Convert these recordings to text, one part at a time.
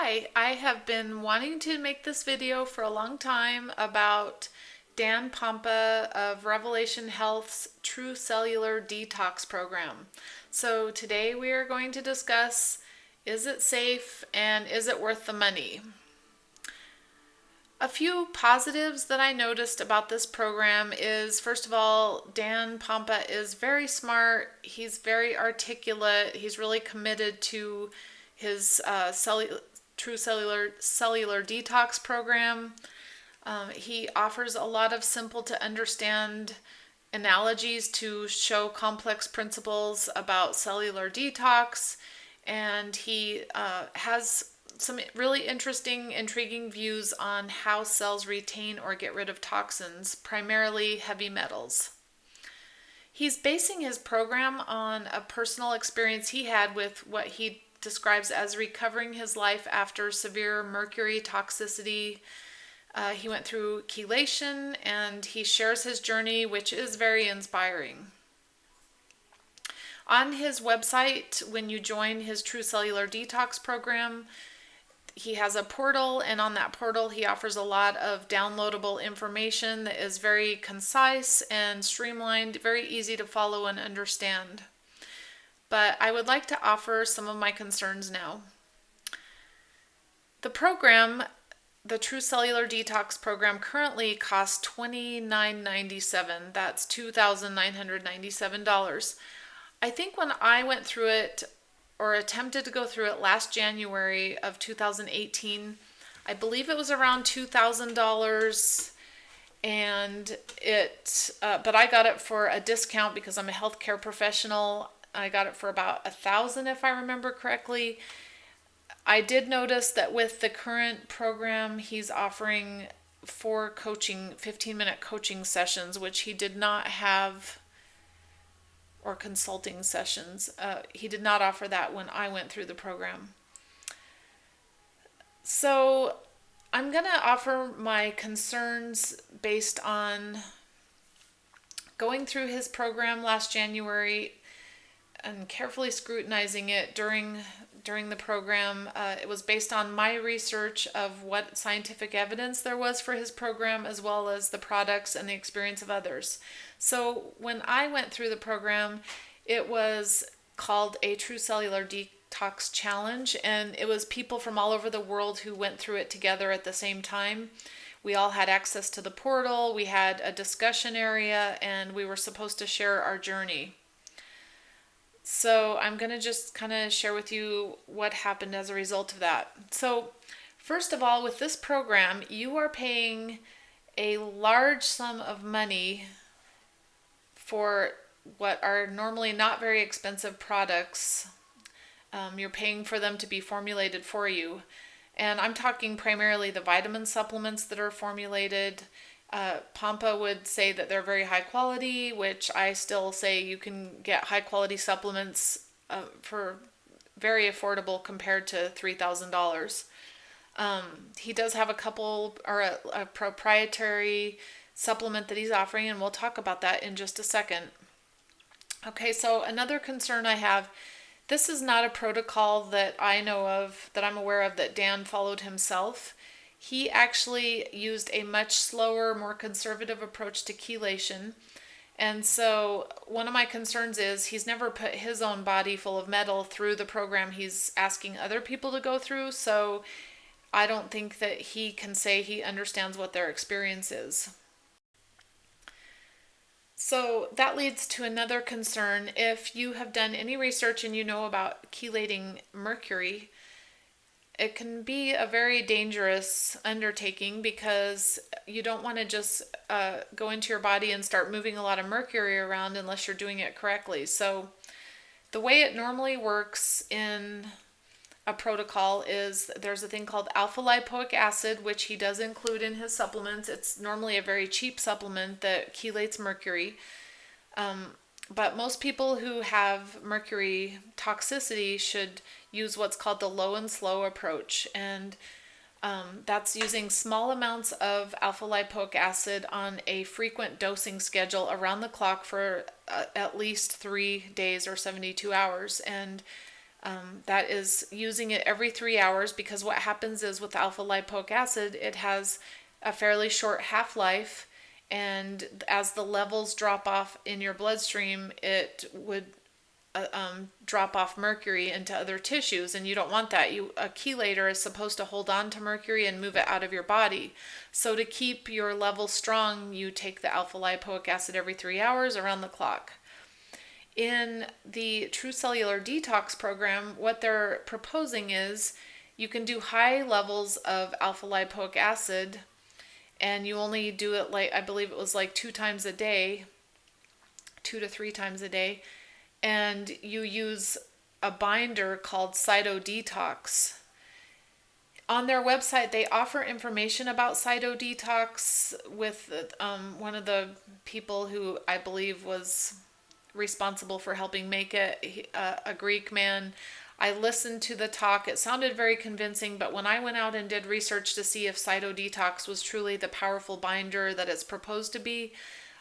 Hi, I have been wanting to make this video for a long time about Dan Pompa of Revelation Health's True Cellular Detox program. So today we are going to discuss, is it safe and is it worth the money? A few positives that I noticed about this program is, first of all, Dan Pompa is very smart. He's very articulate. He's really committed to his True Cellular Detox program. He offers a lot of simple to understand analogies to show complex principles about cellular detox, and he has some really interesting, intriguing views on how cells retain or get rid of toxins, primarily heavy metals. He's basing his program on a personal experience he had with what he describes as recovering his life after severe mercury toxicity. He went through chelation, and he shares his journey, which is very inspiring. On his website, when you join his True Cellular Detox program, he has a portal, and on that portal he offers a lot of downloadable information that is very concise and streamlined, very easy to follow and understand. But I would like to offer some of my concerns now. The program, the True Cellular Detox program, currently costs $29.97. That's $2,997. I think when I went through it, or attempted to go through it last January of 2018, I believe it was around $2,000, and but I got it for a discount because I'm a healthcare professional. I got it for about $1,000 if I remember correctly. I did notice that with the current program, he's offering 15-minute coaching sessions, which he did not have, or consulting sessions. He did not offer that when I went through the program. So I'm going to offer my concerns based on going through his program last January and carefully scrutinizing it during the program. It was based on my research of what scientific evidence there was for his program, as well as the products and the experience of others. So when I went through the program, it was called a True Cellular Detox Challenge, and it was people from all over the world who went through it together at the same time. We all had access to the portal, we had a discussion area, and we were supposed to share our journey. So I'm going to just kind of share with you what happened as a result of that. So first of all, with this program, you are paying a large sum of money for what are normally not very expensive products. You're paying for them to be formulated for you. And I'm talking primarily the vitamin supplements that are formulated. Pompa would say that they're very high quality, which I still say you can get high quality supplements for very affordable compared to $3,000. He does have a couple, or a proprietary supplement that he's offering, and we'll talk about that in just a second. Okay, so another concern I have, this is not a protocol that I know of, that I'm aware of, that Dan followed himself. He actually used a much slower, more conservative approach to chelation. And so one of my concerns is he's never put his own body full of metal through the program he's asking other people to go through. So I don't think that he can say he understands what their experience is. So that leads to another concern. If you have done any research and you know about chelating mercury, it can be a very dangerous undertaking because you don't want to just go into your body and start moving a lot of mercury around unless you're doing it correctly. So the way it normally works in a protocol is there's a thing called alpha lipoic acid, which he does include in his supplements. It's normally a very cheap supplement that chelates mercury. But most people who have mercury toxicity should use what's called the low and slow approach. And that's using small amounts of alpha lipoic acid on a frequent dosing schedule around the clock for at least 3 days or 72 hours. And That is using it every 3 hours, because what happens is with alpha lipoic acid, it has a fairly short half-life, and as the levels drop off in your bloodstream, it would drop off mercury into other tissues, and you don't want that. A chelator is supposed to hold on to mercury and move it out of your body. So to keep your levels strong, you take the alpha lipoic acid every 3 hours around the clock. In the True Cellular Detox program, what they're proposing is you can do high levels of alpha lipoic acid, and you only do it, like, I believe it was like 2 times a day, 2 to 3 times a day, and you use a binder called Cytodetox. On their website, they offer information about Cytodetox with one of the people who I believe was responsible for helping make it, a Greek man. I listened to the talk. It sounded very convincing, but when I went out and did research to see if Cytodetox was truly the powerful binder that it's proposed to be,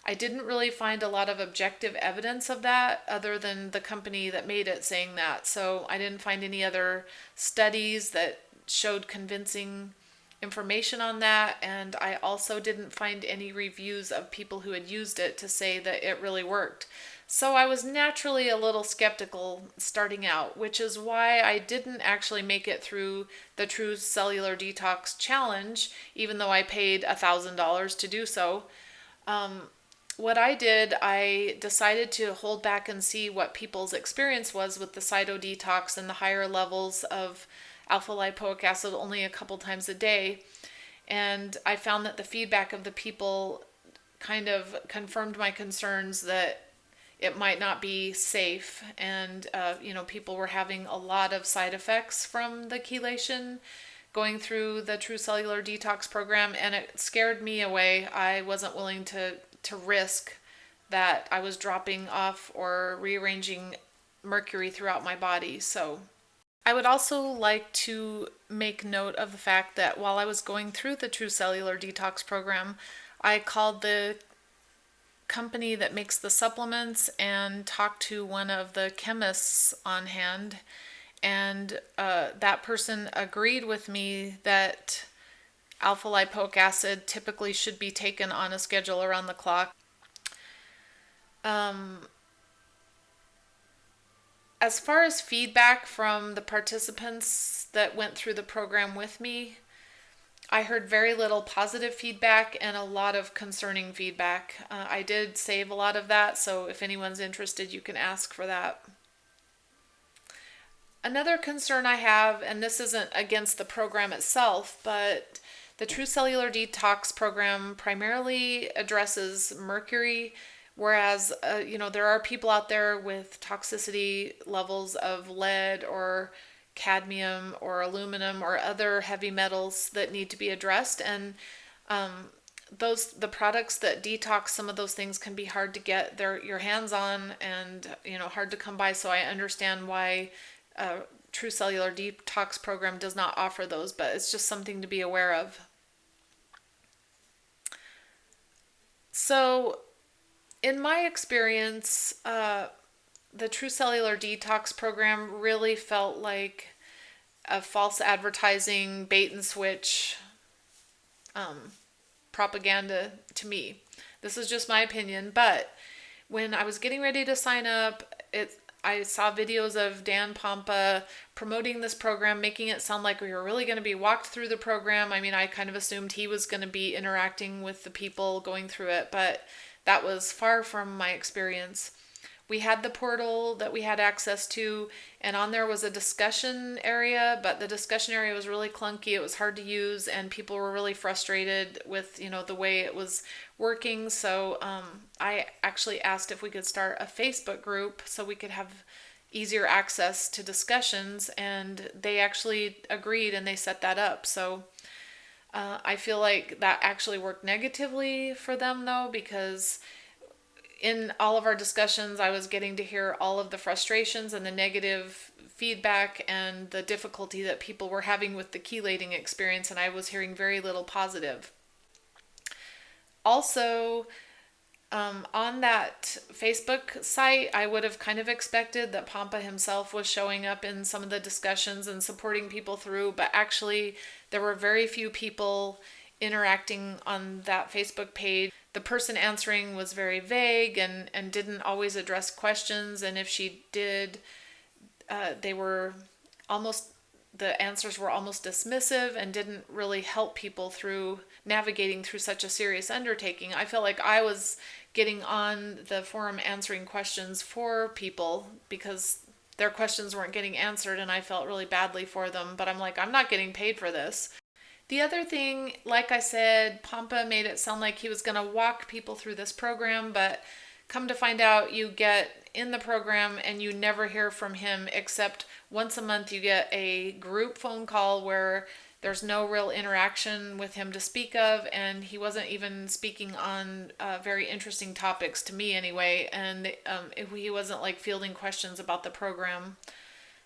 I didn't really find a lot of objective evidence of that, other than the company that made it saying that. So I didn't find any other studies that showed convincing information on that, and I also didn't find any reviews of people who had used it to say that it really worked. So I was naturally a little skeptical starting out, which is why I didn't actually make it through the True Cellular Detox Challenge, even though I paid $1,000 to do so. What I did, I decided to hold back and see what people's experience was with the Cytodetox and the higher levels of alpha lipoic acid only a couple times a day. And I found that the feedback of the people kind of confirmed my concerns that it might not be safe. And, people were having a lot of side effects from the chelation going through the True Cellular Detox program, and it scared me away. I wasn't willing to risk that I was dropping off or rearranging mercury throughout my body. So I would also like to make note of the fact that while I was going through the True Cellular Detox program, I called the company that makes the supplements and talked to one of the chemists on hand, and that person agreed with me that alpha lipoic acid typically should be taken on a schedule around the clock. As far as feedback from the participants that went through the program with me, I heard very little positive feedback and a lot of concerning feedback. I did save a lot of that, so if anyone's interested, you can ask for that. Another concern I have, and this isn't against the program itself, but the True Cellular Detox program primarily addresses mercury, whereas, there are people out there with toxicity levels of lead or cadmium or aluminum or other heavy metals that need to be addressed. And the products that detox some of those things can be hard to get your hands on, and hard to come by. So I understand why True Cellular Detox program does not offer those, but it's just something to be aware of. So in my experience, the True Cellular Detox program really felt like a false advertising, bait and switch propaganda to me. This is just my opinion, but when I was getting ready to sign up, I saw videos of Dan Pompa promoting this program, making it sound like we were really going to be walked through the program. I mean, I kind of assumed he was going to be interacting with the people going through it, but that was far from my experience. We had the portal that we had access to, and on there was a discussion area, but the discussion area was really clunky. It was hard to use, and people were really frustrated with, the way it was working. So I actually asked if we could start a Facebook group so we could have easier access to discussions, and they actually agreed and they set that up. So I feel like that actually worked negatively for them, though, because in all of our discussions, I was getting to hear all of the frustrations and the negative feedback and the difficulty that people were having with the chelating experience, and I was hearing very little positive. Also, On that Facebook site, I would have kind of expected that Pompa himself was showing up in some of the discussions and supporting people through, but actually, there were very few people interacting on that Facebook page. The person answering was very vague and didn't always address questions, and if she did, they were almost the answers were almost dismissive and didn't really help people through navigating through such a serious undertaking. I felt like I was getting on the forum answering questions for people because their questions weren't getting answered, and I felt really badly for them, but I'm like, I'm not getting paid for this. The other thing, like I said, Pompa made it sound like he was going to walk people through this program, but come to find out, you get in the program and you never hear from him except once a month you get a group phone call where there's no real interaction with him to speak of, and he wasn't even speaking on very interesting topics to me anyway, and he wasn't like fielding questions about the program.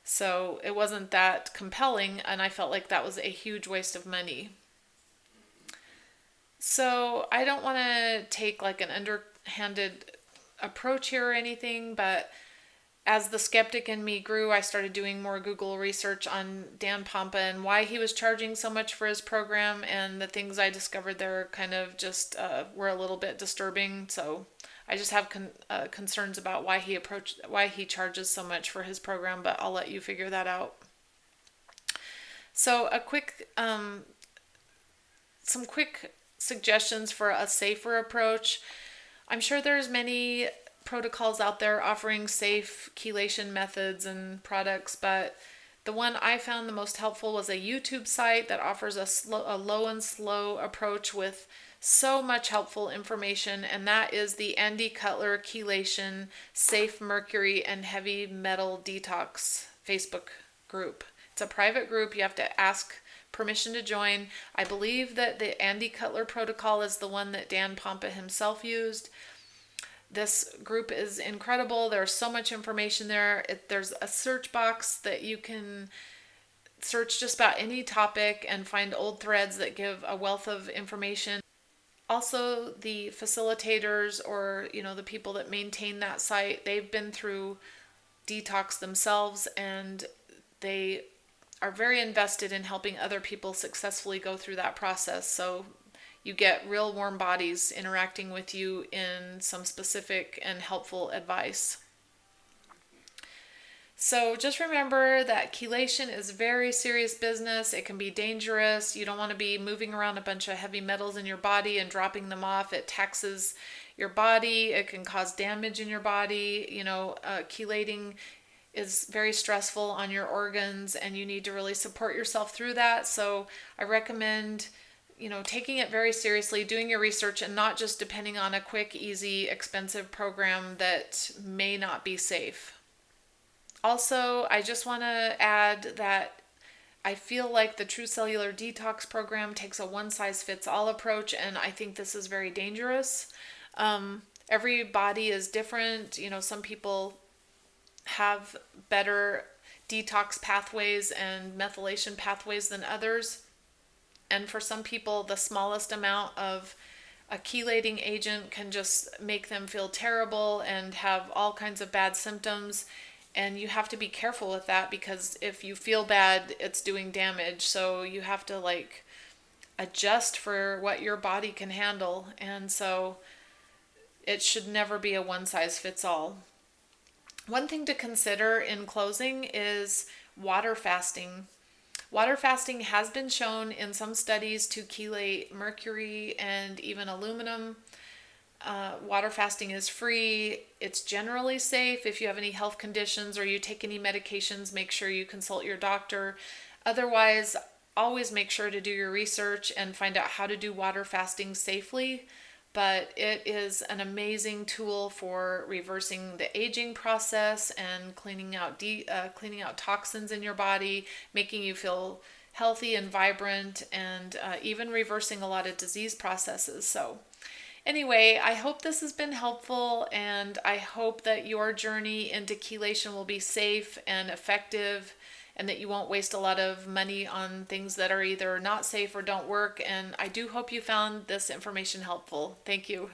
So it wasn't that compelling, and I felt like that was a huge waste of money. So I don't want to take like an underhanded approach here or anything, but as the skeptic in me grew, I started doing more Google research on Dan Pompa and why he was charging so much for his program, and the things I discovered there kind of just were a little bit disturbing. So I just have concerns about why he charges so much for his program, but I'll let you figure that out. So some quick suggestions for a safer approach. I'm sure there's many protocols out there offering safe chelation methods and products, but the one I found the most helpful was a YouTube site that offers a low and slow approach with so much helpful information, and that is the Andy Cutler Chelation Safe Mercury and Heavy Metal Detox Facebook group. It's a private group. You have to ask permission to join. I believe that the Andy Cutler protocol is the one that Dan Pompa himself used. This group is incredible. There's so much information there. There's a search box that you can search just about any topic and find old threads that give a wealth of information. Also, the facilitators, or the people that maintain that site, they've been through detox themselves, and they are very invested in helping other people successfully go through that process. So you get real warm bodies interacting with you in some specific and helpful advice. So just remember that chelation is very serious business. It can be dangerous. You don't want to be moving around a bunch of heavy metals in your body and dropping them off. It taxes your body. It can cause damage in your body. Chelating is very stressful on your organs, and you need to really support yourself through that. So I recommend taking it very seriously, doing your research, and not just depending on a quick, easy, expensive program that may not be safe. Also, I just want to add that I feel like the True Cellular Detox program takes a one-size-fits-all approach, and I think this is very dangerous. Every body is different. Some people have better detox pathways and methylation pathways than others. And for some people, the smallest amount of a chelating agent can just make them feel terrible and have all kinds of bad symptoms. And you have to be careful with that, because if you feel bad, it's doing damage. So you have to adjust for what your body can handle. And so it should never be a one size fits all. One thing to consider in closing is water fasting. Water fasting has been shown in some studies to chelate mercury and even aluminum. Water fasting is free. It's generally safe. If you have any health conditions or you take any medications, make sure you consult your doctor. Otherwise, always make sure to do your research and find out how to do water fasting safely. But it is an amazing tool for reversing the aging process and cleaning out toxins in your body, making you feel healthy and vibrant, and even reversing a lot of disease processes. So anyway, I hope this has been helpful, and I hope that your journey into chelation will be safe and effective, and that you won't waste a lot of money on things that are either not safe or don't work. And I do hope you found this information helpful. Thank you.